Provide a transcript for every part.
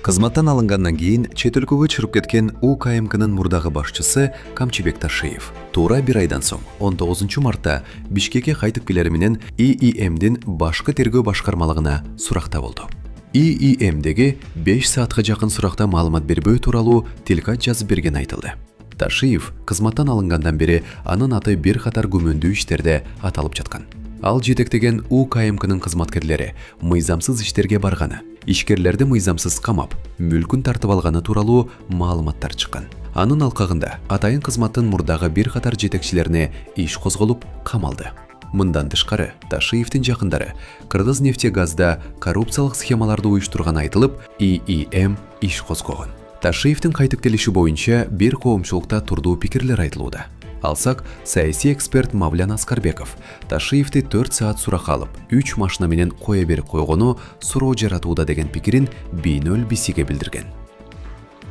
Кызматтан алынгандан кийин чет өлкөгө чыгып кеткен УКМКнын мурдагы башчысы Камчыбек Ташиев туура бир айдан соң 19 мартта Бишкекке кайтып келери менен ИИМдин башкы тергөө башкармалыгына суракта болду. ИИМдеги 5 саатка жакын суракта маалымат бербөө тууралуу тилкат жазып берген айтылды. Ташиев кызматтан алынгандан бери анын аты бир катар күмөндүү иштерде аталып жаткан. Ал жетектеген УКМКнын кызматкерлери мыйзамсыз иштерге барганы, ишкерлерди мыйзамсыз камап, мүлкүн тартып алганы тууралуу маалыматтар чыккан. Анын алкагында атайын кызматтын мурдагы бир катар жетекчилерине иш козголуп, камалды. Мындан тышкары, Ташиевдин жакындары Кыргыз-нефтегазда коррупциялык схемаларды уюштурганы айтылып, ИИМ иш козгогон. Ташиевдин кайтып келиши боюнча бир коомчулукта турдуу пикирлер айтылууда. Алсак, саясий эксперт Мавлян Аскарбеков Ташиевди 4 саат суракка алып, 3 машина менен кое берип койгону суроо жаратууда деген пикирин Бийнөл БСге билдирген.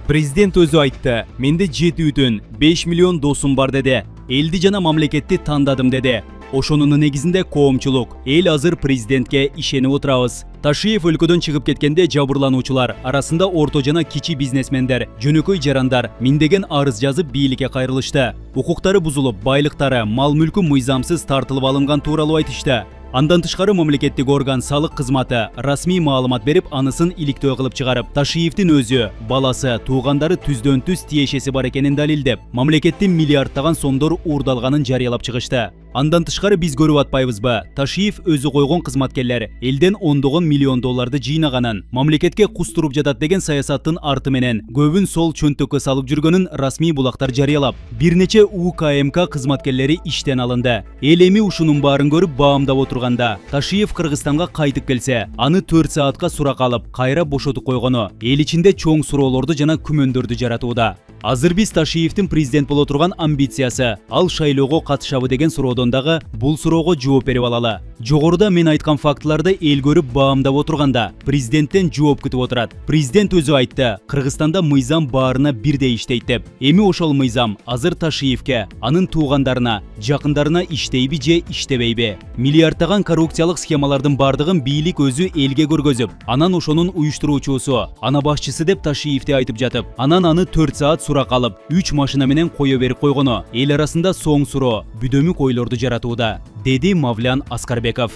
Президент өзү айтты, менде 7 5 миллион досум бар деди. Элди жана мамлекетти тандадым деди. Ошонун негизинде коомчулук, эл азыр президентке ишенип отурабыз. Ташиев өлкөдөн чыгып кеткенде жабырлануучулар арасында орто жана кичи бизнесмендер, жөнөкөй жарандар миңдеген арыз жазып бийликке кайрылышты. Укуктары бузулуп, байлыктары, мал-мүлкү мыйзамсыз тартылып алынган тууралуу айтышты. Андан тышкары мамлекеттик орган салык кызматы расмий маалымат берип, анысын иликтөө кылып чыгарып, Ташиевдин өзү, баласы, туугандары түздөн-түз тиешеси бар экенин далилдеп, мамлекеттин миллиардтаган сомдор уурдалганын жарыялап чыгышты. Андан тышкары биз көрүп атпайбызбы? Ташиев өзү койгон кызматкерлер элден ондогон миллион долларды жыйнаганын, мамлекетке кустуруп жатат деген саясаттын арты менен көбүн сол чөнтөккө салып жүргөнүн расмий булактар жарыялап, бир нече УКМК кызматкерлери иштен алынды. Эл эми ушунун баарын көрүп баамдап отурганда, Ташиев Кыргызстанга кайтып келсе, аны 4 саатка сурак алып, кайра бошотуп койгону эл ичинде чоң суроолорду жана күмөндөрдү жаратууда. Азыр биз Ташиевдин президент боло турган амбициясы, ал шайлоого катышабы деген суроодон дагы бул суроого жооп берип алалы. Жогоруда мен айткан фактыларды эл көрүп баамдап отурганда, президенттен жооп күтүп отурат. Президент өзү айтты, Кыргызстанда мыйзам баарына бирдей иштейт деп. Эми ошол мыйзам азыр Ташиевке, анын туугандарына, жакындарына иштейби же иштебейби? Миллиардтаган коррупциялык схемалардын бардыгын бийлик өзү элге көргөзүп, анан ошонун уюштуруучусу, ана башчысы деп Ташиевди айтып жатып, анан аны 4 саат сурак алып, 3 машина менен кое берип койгону эл арасында соң суроо, бүдөмүк ойлорду жаратууда, деди Мавлян Аскарбеков.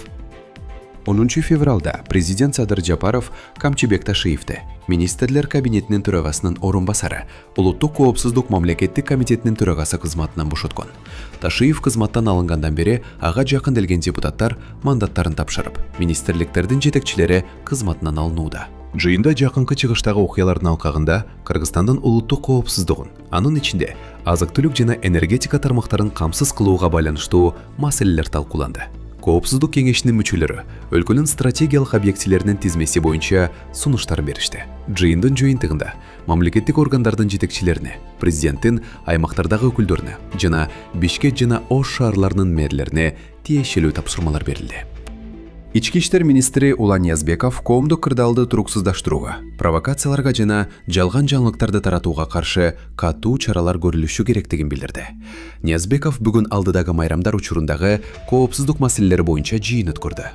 10 февралда президент Садыр Жапаров Камчыбек Ташиевди министрлер кабинетинин төрагасынын орун басары, улуттук коопсуздук мамлекеттик комитетинин төрагасы кызматынан бошоткон. Ташиев кызматтан алынгандан бери ага жакын келген депутаттар мандаттарын тапшырып, министрликтердин жетекчилери кызматынан алынууда. Жыйында жакынкы чыгыштагы окуялардын алкагында Кыргызстандын улуттук коопсуздугун, анын ичинде азык-түлүк жана энергетика тармактарын камсыз кылууга байланыштуу маселелер талкууланды. Коопсуздук кеңешинин мүчөлөрү өлкөнүн стратегиялык объектилеринин тизмеси боюнча сунуштар беришти. Жыйындын жыйынтыгында мамлекеттик органдардын жетекчилерине, президенттин аймактардагы өкүлдөрүнө жана Бишкек жана Ош шаарларынын мэрлерине тиешелүү тапшырмалар берилди. Ички иштер министри Улан Ниязбеков коомдук кырдаалды туруксуздаштырууга, провокацияларга жана жалган жаңылыктарды таратууга каршы катуу чаралар көрүлүшү керектигин билдирди. Ниязбеков бүгүн алдыдагы майрамдар учурундагы коопсуздук маселелери боюнча жыйын өткөрдү.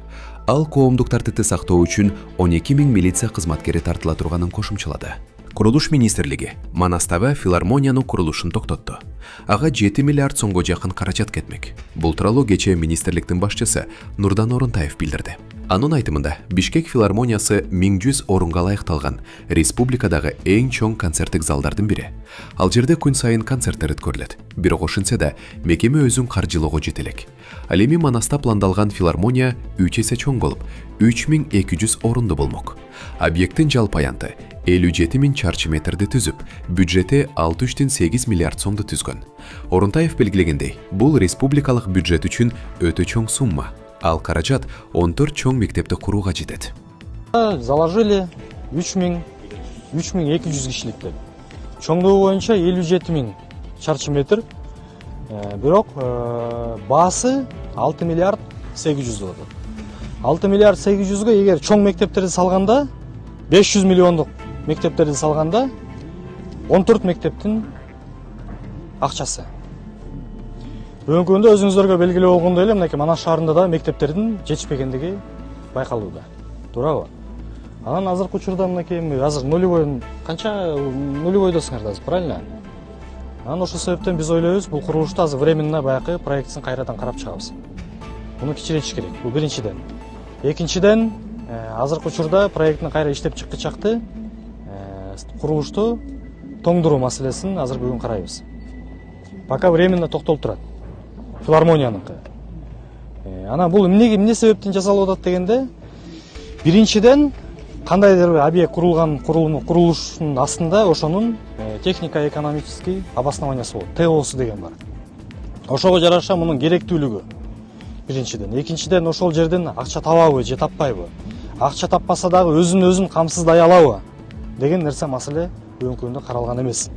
Ал коомдук тартипти сактоо үчүн 12 000 милиция кызматкери тартыла турганын кошумчалады. Курулуш министрлиги Манастагы филармониянын курулушун токтотту. Ага 7 миллиард сомго жакын каражат кетмек. Бул тууралуу кечээ министрликтин башчысы Нурдан Орунтаев билдирди. Анын айтымында, Бишкек филармониясы 1100 орунга ылайыкталган республикадагы эң чоң концерттик залдардын бири. Ал жерде күн сайын концерттер өткөрүлөт. Бирок ошентсе да, мекеме өзүн каржылоого жете элек. Ал эми Манаста пландалган филармония 3 эсе чоң болуп, 3200 орунду болмок. Объекттин жалпы аянты 57 000 чарчы метрди түзүп, бюджети 63,8 миллиард сомду түзгөн. Орунтаев белгилегендей, бул республикалык бюджет үчүн өтө чоң сумма. Ал каражат 14 чоң мектепти курууга жетет. Заложили 3200 кишилик деп. Чоңдугу боюнча 57 000 чарчы метр. Бирок баасы 6 миллиард 800 болот. 6 миллиард 800га эгер чоң мектептерди салганда, 500 миллиондук мектептерди салганда 14 мектептин акчасы. Бүгүнкү күндө өзүңүздөргө белгилүү болгондой эле, мынакей Манас шаарында да мектептердин жетишпегендиги байкалууда. Туурабы? Анан азыркы учурда мынакей азыр нулевой канча нулевойдосуңар азыр, правильно? Анан ошол себептен биз ойлойбуз, бул курулушту азыр временно баягы проектин кайрадан карап чыгабыз. Муну кичиретиш керек. Бул биринчиден. Экинчиден, азыркы учурда проекттин кайра иштеп чыккычакты курулушту тоңдуруу маселесин азыр бүгүн карайбыз. Пока временно токтолуп турат. Филармонияныкы. Анан бул эмне себептен жасалып атат дегенде, биринчиден кандайдыр бир объект курулган курулуштун астында ошонун технико-экономический обоснованиясы болот. ТОсу деген бар. Ошого жараша мунун керектүүлүгү биринчиден. Экинчиден ошол жерден акча табабы же таппайбы? Акча таппаса дагы өзүн камсыздай алабы деген нерсе маселе бүгүнкү күндө каралган эмес.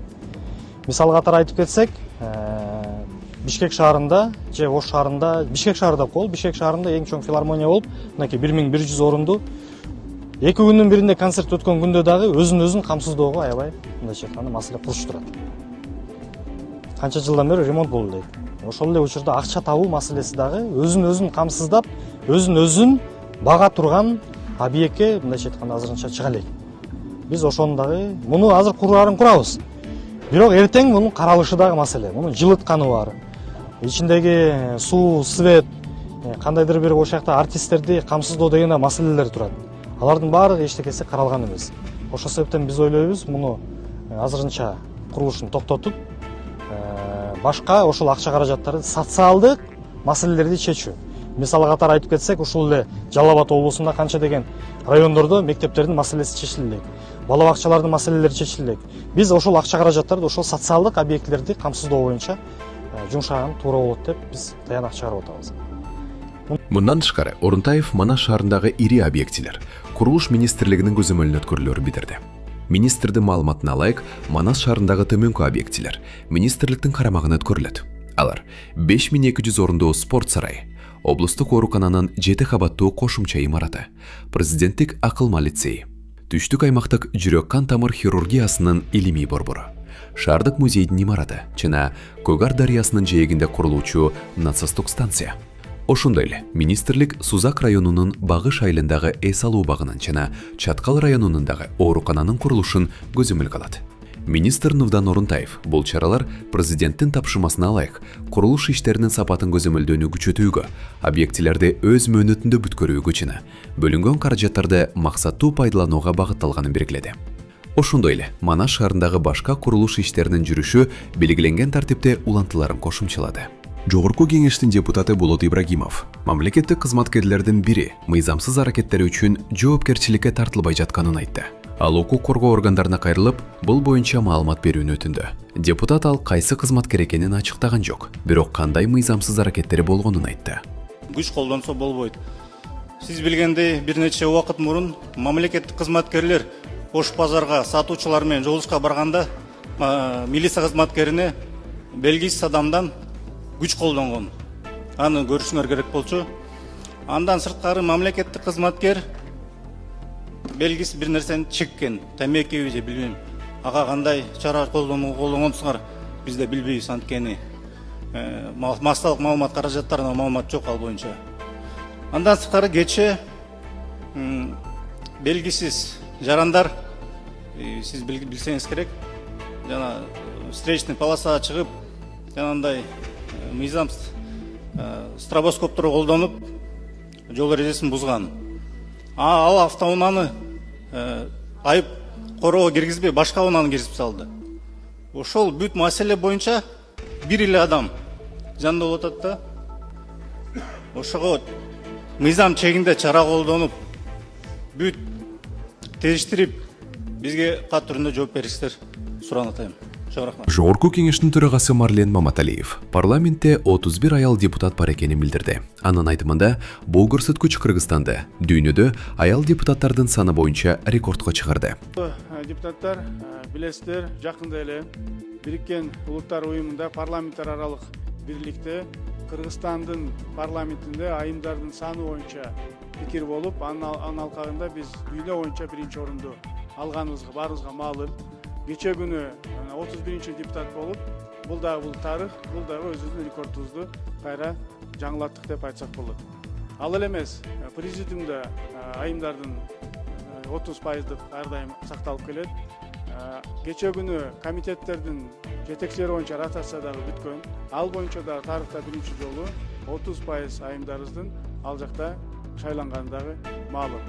Мисал катары айтып кетсек, Бишкек шаарында же Ош шаарында, Бишкек шаары деп коелу, Бишкек шаарында эң чоң филармония болуп, мынакей 1100 орунду 2 күндүн биринде концерт өткөн күндө дагы өзүн камсыздоого аябай мындайча айтканда маселе курушуп турат. Канча жылдан бери ремонт болду дейт. Ошол эле учурда акча табуу маселеси дагы өзүн камсыздап, өзүн бага турган объектке мындайча айтканда азырынча чыга элек. Биз ошону дагы муну азыр курабыз. Бирок эртең мунун каралышы дагы маселе. Мунун жылытканы бар. Ичиндеги суу, свет, кандайдыр бир ошол жакта артисттерди камсыздоо деген маселелер турат. Алардын баардыгы эчтекеси каралган эмес. Ошол себептен биз ойлойбуз, муну азырынча курулушун токтотуп, башка ошол акча каражаттарды социалдык маселелерди чечүү. Мисалы катары айтып кетсек, ушул эле Жалал Абад облусунда канча деген райондордо мектептердин маселеси чечилет. Бала бакчалардын маселелери чечилет. Биз ошол акча каражаттарды ошол социалдык объектилерди камсыздоо боюнча жумшаган туура болот деп биз таянак чыгарып атабыз. Мындан тышкары, Орунтаев Манас шаарындагы ири объектилер Курулуш министрлигинин көзөмөлүнө өткөрүлөөрүн билдирди. Министрдин маалыматына ылайык, Манас шаарындагы төмөнкү объектилер министрликтин карамагына өткөрүлөт. Алар 5200 орундуу спорт сарайы, облустук оорукананын 7 кабаттуу кошумча имараты, президенттик акылма лицейи, түштүк аймактык жүрөк кан тамыр хирургиясынын илимий борбору, шаардык музейдин имараты жана Көгар дарыясынын жээгинде курулуучу нацистик станция. Ошондой эле министрлик Сузак районунун Багыш айылындагы эс алуу багынын жана Чаткал районунундагы оорукананын курулушун көзөмөлгө алат. Министр Нурдан Орунтаев бул чаралар президенттин тапшырмасына ылайык курулуш иштеринин сапатын көзөмөлдөөнү күчөтүүгө, объектилерди өз мөөнөтүндө бүткөрүүгө жана бөлүнгөн каражаттарды максаттуу пайдаланууга багытталганын белгиледи. Ошондой эле Манас шаарындагы башка курулуш иштеринин жүрүшү белгиленген тартипте улантыларын кошумчалады. Жогорку кеңештин депутаты Болот Ибрагимов мамлекеттик кызматкерлердин бири мыйзамсыз аракеттери үчүн жоопкерчиликке тартылбай жатканын айтты. Ал укук коргоо органдарына кайрылып, бул боюнча маалымат берүүнү өтүндү. Депутат ал кайсы кызматкер экенин ачыктаган жок, бирок кандай мыйзамсыз аракеттери болгонун айтты. Күч колдонсо болбойт. Сиз билгендей, бир нече убакыт мурун мамлекеттик кызматкерлер Ош базарга сатуучулар менен жолугушка барганда милиция кызматкерине белгисиз адамдан күч колдонгон. Аны көрүшүңөр керек болчу. Андан сырткары мамлекеттик кызматкер белгисиз бир нерсени чеккен, темекиби же билбейм. Ага кандай чара колдонгонсуңар биз да билбейбиз, анткени массалык маалымат каражаттарына маалымат жок ал боюнча. Андан сырткары кече белгисиз жарандар, сиз билсеңиз керек, жана встречный полосага чыгып, жанандай мыйзамсыз стробоскоптор колдонуп жол эрежесин бузган. Ал автоунааны айып короого киргизбей, башка унааны киргизип салды. Ошол бүт маселе боюнча бир эле адам жанында болуп атат да. Ошого мыйзам чегинде чара колдонуп, бүт териштирип, бизге кат түрүндө жооп бериңиздер, суранат атайм. Жогорку кеңештин төрагасы Марлен Маматалиев парламентте 31 аял депутат бар экенин билдирди. Анын айтымында, бул көрсөткүч Кыргызстанды дүйнөдө аял депутаттардын саны боюнча рекордко чыгарды. Депутаттар, билесиздер, жакында эле Бириккен Улуттар уюмунда парламенттер аралык бирликте Кыргызстандын парламентинде айымдардын саны боюнча пикир болуп, анын алкагында биз дүйнө боюнча биринчи орунду алганыбызга баарыбызга маалым. Кече күнү 31 депутат болуп, бул дагы бул тарых, бул дагы өзүбүздүн рекордубузду кайра жаңылаттык деп айтсак болот. Ал эле эмес, президиумда айымдардын 30% ар дайым сакталып келет. Кече күнү комитеттердин жетекчилери боюнча ротация дагы бүткөн. Ал боюнча дагы тарыхта биринчи жолу 30% айымдарыбыздын ал жакта шайлангандагы маалым.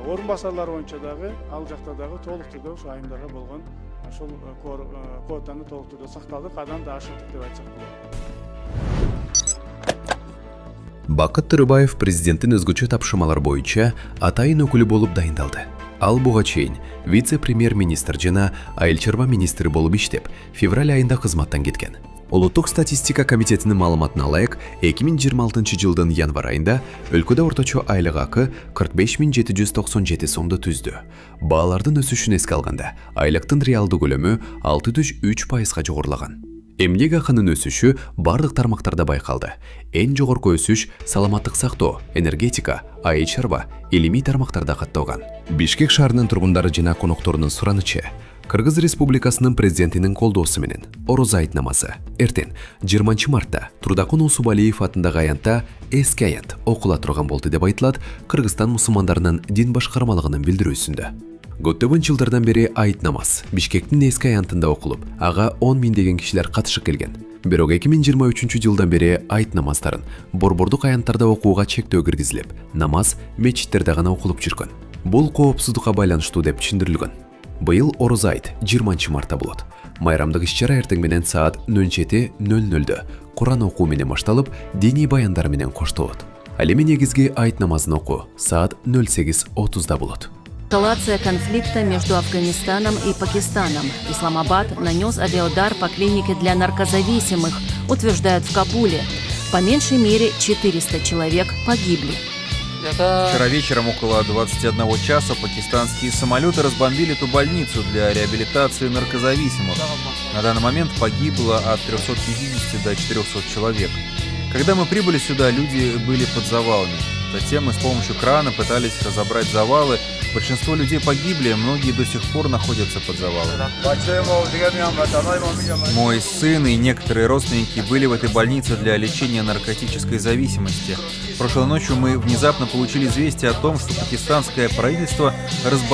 Орун басарлар боюнча дагы ал жакта дагы толук түрдө ошо айымдарга болгон ошол квотаны толук түрдө сакталдык, андан да ашыктык деп айтсак болот. Бакыт Тырыбаев президенттин өзгөчө тапшырмалар боюнча атайын өкүлү болуп дайындалды. Ал буга чейин вице-премьер-министр жана айыл чарба министри болуп иштеп, февраль айында кызматтан кеткен. Улуттук статистика комитетинин маалыматына ылайык, 2026 жылдын январь айында өлкөдө орточо айлык акы 45.797 сомду түздү. Баалардын өсүшүн эске алганда, айлыктын реалдуу көлөмү 6,3%га жогорулаган. Эмгек акынын өсүшү бардык тармактарда байкалды. Эң жогорку өсүш саламаттык сактоо, энергетика, айыл чарба, илимий тармактарда катталган. Бишкек шаарынын тургундары жана конокторунун суранычы Кыргыз Республикасынын президентинин колдоосу менен Ороз айт намазы эртең 20 мартта Турдакун Усубалиев атындагы аянтта эски аянт окула турган болду деп айтылат Кыргызстан мусулмандарынын дин башкармалыгынын билдирүүсүндө. Көптөгөн жылдардан бери айт намаз Бишкектин эски аянтында окулуп, ага 10 миңдеген кишилер катышып келген. Бирок 2023 жылдан бери айт намаздарын борбордук аянттарда окууга чектөө киргизилип, намаз мечиттерде гана окулуп жүргөн. Бул коопсуздукка байланыштуу деп түшүндүрүлгөн. Быйыл Ороз айт 20 мартта болот. Майрамдык иш-чара эртең менен саат 07:00 Куран окуу менен башталып, диний баяндар менен коштолот. Ал эми негизги айт намазын окуу саат 08:30 болот. Эскалация конфликта между Афганистаном и Пакистаном. Исламабад нанес авиаудар по клинике для наркозависимых, утверждают в Кабуле. По меньшей мере 400 человек погибли. Вчера вечером около 21 часа пакистанские самолеты разбомбили эту больницу для реабилитации наркозависимых. На данный момент погибло от 350 до 400 человек. Когда мы прибыли сюда, люди были под завалами. Затем мы с помощью крана пытались разобрать завалы. Большинство людей погибли, многие до сих пор находятся под завалами. Мой сын и некоторые родственники были в этой больнице для лечения наркотической зависимости. Прошлой ночью мы внезапно получили известие о том, что пакистанское правительство разбомбило